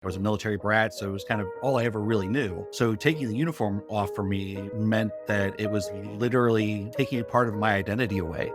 I was a military brat, so it was kind of all I ever really knew. So taking the uniform off for me meant that it was literally taking a part of my identity away.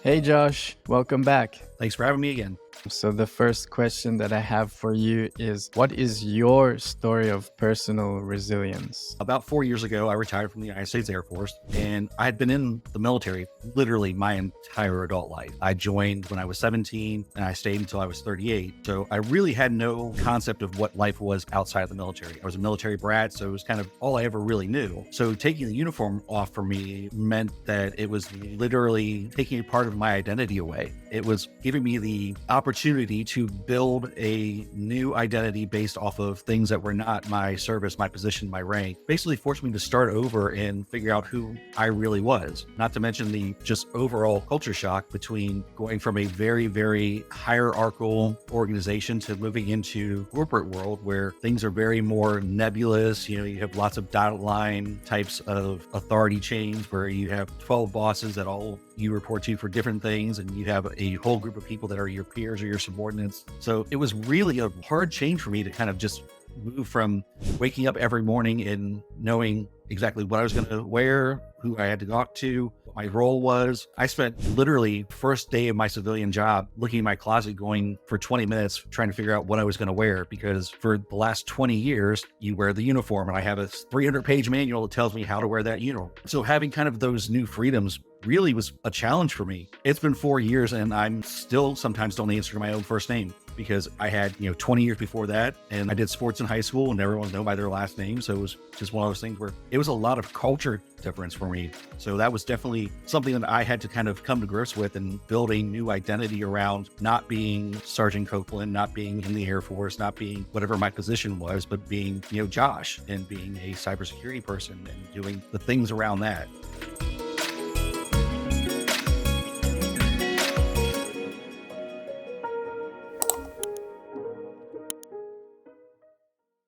Hey Josh, welcome back. Thanks for having me again. So the first question that I have for you is, what is your story of personal resilience? About 4 years ago, I retired from the United States Air Force, and I had been in the military literally my entire adult life. I joined when I was 17, and I stayed until I was 38. So I really had no concept of what life was outside of the military. I was a military brat, so it was kind of all I ever really knew. So taking the uniform off for me meant that it was literally taking a part of my identity away. It was giving me the opportunity to build a new identity based off of things that were not my service, my position, my rank. Basically forced me to start over and figure out who I really was. Not to mention the just overall culture shock between going from a very, very hierarchical organization to moving into corporate world where things are very more nebulous. You have lots of dotted line types of authority chains where you have 12 bosses that all you report to for different things, and you have a whole group of people that are your peers or your subordinates. So it was really a hard change for me to kind of just move from waking up every morning and knowing exactly what I was going to wear, who I had to talk to, what my role was. I spent literally first day of my civilian job looking in my closet going for 20 minutes trying to figure out what I was going to wear, because for the last 20 years, you wear the uniform, and I have a 300-page manual that tells me how to wear that uniform. So having kind of those new freedoms really was a challenge for me. It's been 4 years and I'm still sometimes don't answer my own first name, because I had, 20 years before that, and I did sports in high school and everyone was known by their last name. So it was just one of those things where it was a lot of culture difference for me. So that was definitely something that I had to kind of come to grips with and build a new identity around, not being Sergeant Copeland, not being in the Air Force, not being whatever my position was, but being, Josh, and being a cybersecurity person and doing the things around that.